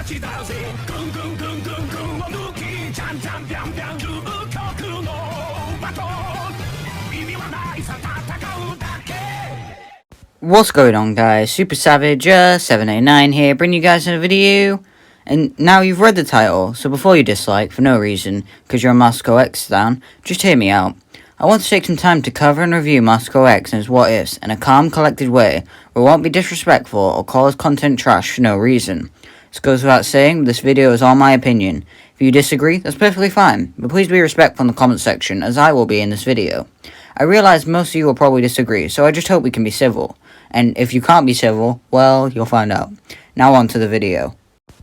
What's going on, guys? Super Savage 789 here, bringing you guys a video. And now you've read the title, so before you dislike for no reason, because you're a MascoX stan, just hear me out. I want to take some time to cover and review MascoX and his what-ifs in a calm, collected way, where we won't be disrespectful or call his content trash for no reason. This goes without saying, this video is all my opinion. If you disagree, that's perfectly fine, but please be respectful in the comment section, as I will be in this video. I realise most of you will probably disagree, so I just hope we can be civil. And if you can't be civil, well, you'll find out. Now on to the video.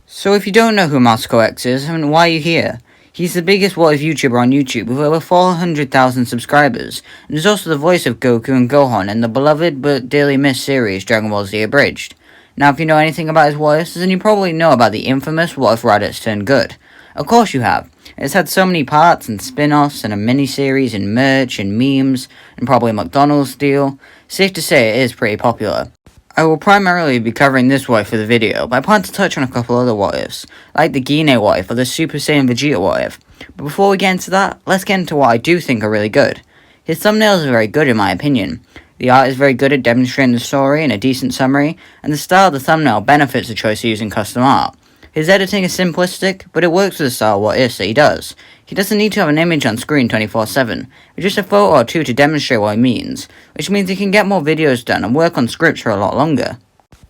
So if you don't know who MascoX is, and why are you here? He's the biggest what-if YouTuber on YouTube with over 400,000 subscribers, and is also the voice of Goku and Gohan in the beloved but dearly missed series Dragon Ball Z Abridged. Now if you know anything about his what-ifs, then you probably know about the infamous What If Raditz Turned Good. Of course you have. It's had so many parts and spin-offs and a mini-series and merch and memes and probably a McDonald's deal. Safe to say it is pretty popular. I will primarily be covering this what if for the video, but I plan to touch on a couple other what ifs, like the Ginyu what if or the Super Saiyan Vegeta what if. But before we get into that, let's get into what I do think are really good. His thumbnails are very good in my opinion. The art is very good at demonstrating the story and a decent summary, and the style of the thumbnail benefits the choice of using custom art. His editing is simplistic, but it works with the style what ifs that he does. He doesn't need to have an image on screen 24/7, but just a photo or two to demonstrate what he means, which means he can get more videos done and work on scripts for a lot longer.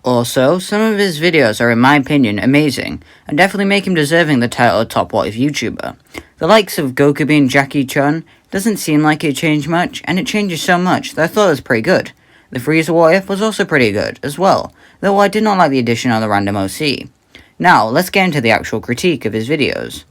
Also, some of his videos are in my opinion amazing, and definitely make him deserving the title of top what if YouTuber. The likes of Goku being Jackie Chun doesn't seem like it changed much, and it changes so much that I thought it was pretty good. The Frieza what if was also pretty good as well, though I did not like the addition of the random OC. Now, let's get into the actual critique of his videos.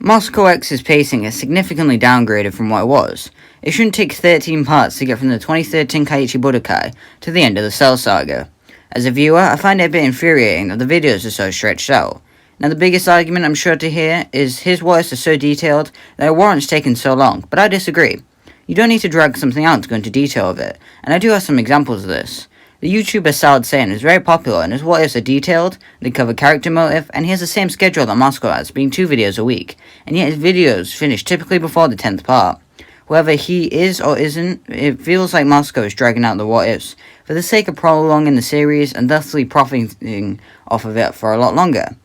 MascoX's pacing is significantly downgraded from what it was. It shouldn't take 13 parts to get from the 23rd Tenkaichi Budokai to the end of the Cell Saga. As a viewer, I find it a bit infuriating that the videos are so stretched out. Now the biggest argument I'm sure to hear is his what-ifs are so detailed that it warrants taking so long, but I disagree. You don't need to drag something out to go into detail of it, and I do have some examples of this. The YouTuber Salad Saiyan is very popular and his what-ifs are detailed, they cover character motive, and he has the same schedule that Moscow has, being 2 videos a week, and yet his videos finish typically before the 10th part. Whoever he is or isn't, it feels like Moscow is dragging out the what-ifs for the sake of prolonging the series and thusly profiting off of it for a lot longer.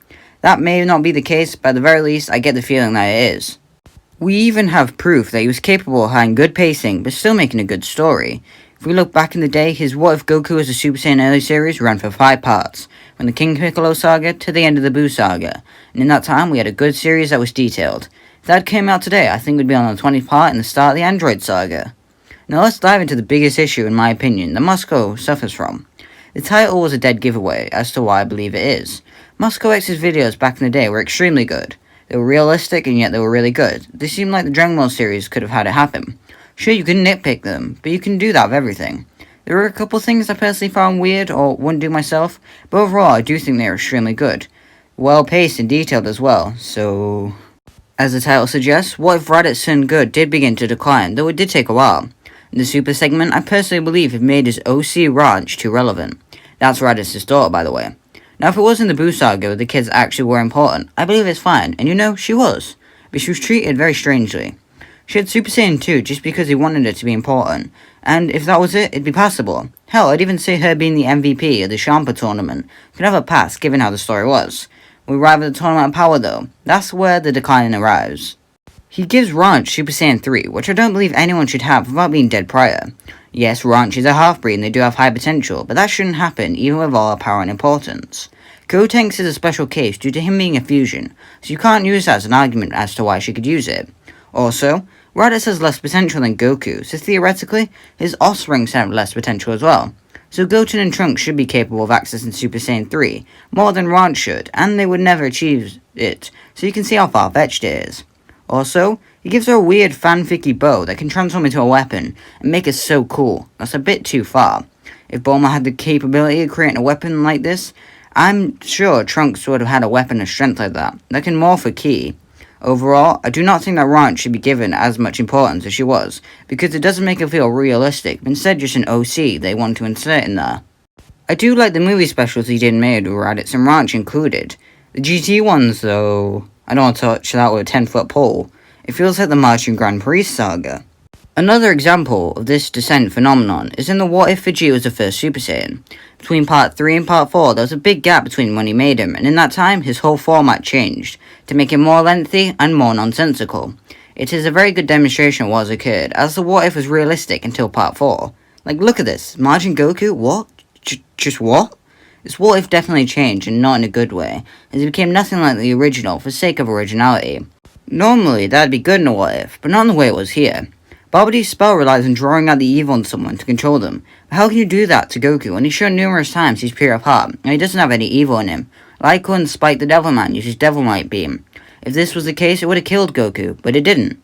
That may not be the case, but at the very least I get the feeling that it is. We even have proof that he was capable of having good pacing but still making a good story. If we look back in the day, his What If Goku as a Super Saiyan early series ran for 5 parts, from the King Piccolo saga to the end of the Buu saga, and in that time we had a good series that was detailed. If that came out today, I think we'd be on the 20th part in the start of the Android saga. Now let's dive into the biggest issue in my opinion that Moscow suffers from. The title was a dead giveaway as to why I believe it is. MascoX's videos back in the day were extremely good. They were realistic and yet they were really good. They seemed like the Dragon Ball series could have had it happen. Sure, you can nitpick them, but you can do that with everything. There were a couple things I personally found weird or wouldn't do myself, but overall I do think they are extremely good. Well paced and detailed as well, so... As the title suggests, What If Raditz Turned Good did begin to decline, though it did take a while. In the Super segment, I personally believe it made his OC Ranch too relevant. That's Raditz's daughter, by the way. Now if it was in the Buu saga where the kids actually were important, I believe it's fine, and you know, she was. But she was treated very strangely. She had Super Saiyan 2 just because he wanted it to be important, and if that was it, it'd be passable. Hell, I'd even say her being the MVP of the Champa tournament could have a pass given how the story was. We arrive at the Tournament of Power though, that's where the decline arrives. He gives Ranch Super Saiyan 3, which I don't believe anyone should have without being dead prior. Yes, Ranch is a half-breed and they do have high potential, but that shouldn't happen even with all our power and importance. Gotenks is a special case due to him being a fusion, so you can't use that as an argument as to why she could use it. Also, Raditz has less potential than Goku, so theoretically, his offsprings have less potential as well. So Goten and Trunks should be capable of accessing Super Saiyan 3, more than Ranch should, and they would never achieve it, so you can see how far-fetched it is. Also, he gives her a weird fanficky bow that can transform into a weapon, and make it so cool. That's a bit too far. If Bulma had the capability of creating a weapon like this, I'm sure Trunks would have had a weapon of strength like that can morph a ki. Overall, I do not think that Ranch should be given as much importance as she was, because it doesn't make her feel realistic, but instead just an OC they want to insert in there. I do like the movie specials he did made with Raditz and Ranch included. The GT ones, though, I don't want to touch that with a 10-foot pole. It feels like the Martian Grand Prix saga. Another example of this descent phenomenon is in the What If Vegeta was the first Super Saiyan. Between Part 3 and Part 4, there was a big gap between when he made him, and in that time, his whole format changed, to make it more lengthy and more nonsensical. It is a very good demonstration of what has occurred, as the What If was realistic until Part 4. Like, look at this, Majin Goku, what? Just what? This What If definitely changed, and not in a good way, as it became nothing like the original for sake of originality. Normally, that'd be good in a What If, but not in the way it was here. Babidi's spell relies on drawing out the evil in someone to control them. But how can you do that to Goku when he's shown numerous times he's pure of heart, and he doesn't have any evil in him? Like when Spike the Devilman uses Devil Might Beam. If this was the case, it would have killed Goku, but it didn't.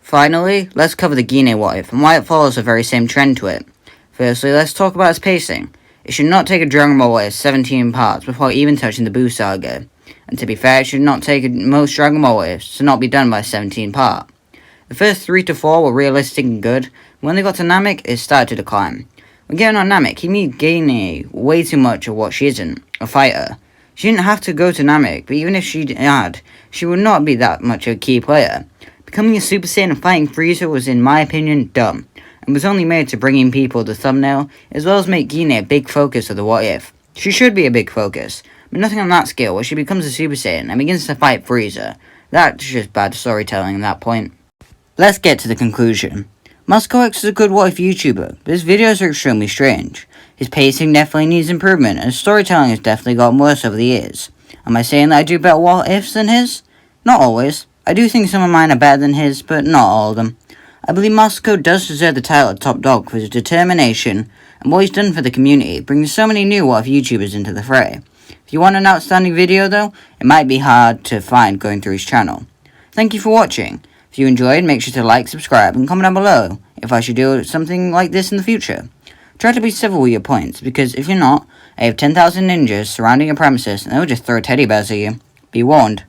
Finally, let's cover the Ginyu What If, and why it follows the very same trend to it. Firstly, let's talk about its pacing. It should not take a Dragon Ball What If 17 parts before even touching the Buu Saga. And to be fair, it should not take most Dragon Ball What Ifs to not be done by 17 part. The first 3 to 4 were realistic and good. When they got to Namek, it started to decline. When getting on Namek, he made Ginyu way too much of what she isn't, a fighter. She didn't have to go to Namek, but even if she had, she would not be that much of a key player. Becoming a Super Saiyan and fighting Frieza was, in my opinion, dumb, and was only made to bring in people the thumbnail, as well as make Ginyu a big focus of the What If. She should be a big focus, but nothing on that scale where she becomes a Super Saiyan and begins to fight Frieza. That's just bad storytelling at that point. Let's get to the conclusion. MascoX is a good What If YouTuber, but his videos are extremely strange. His pacing definitely needs improvement, and his storytelling has definitely gotten worse over the years. Am I saying that I do better What Ifs than his? Not always. I do think some of mine are better than his, but not all of them. I believe Masako does deserve the title of top dog for his determination, and what he's done for the community, bringing so many new What If YouTubers into the fray. If you want an outstanding video though, it might be hard to find going through his channel. Thank you for watching. If you enjoyed, make sure to like, subscribe, and comment down below if I should do something like this in the future. Try to be civil with your points, because if you're not, I have 10,000 ninjas surrounding your premises and they'll just throw teddy bears at you. Be warned.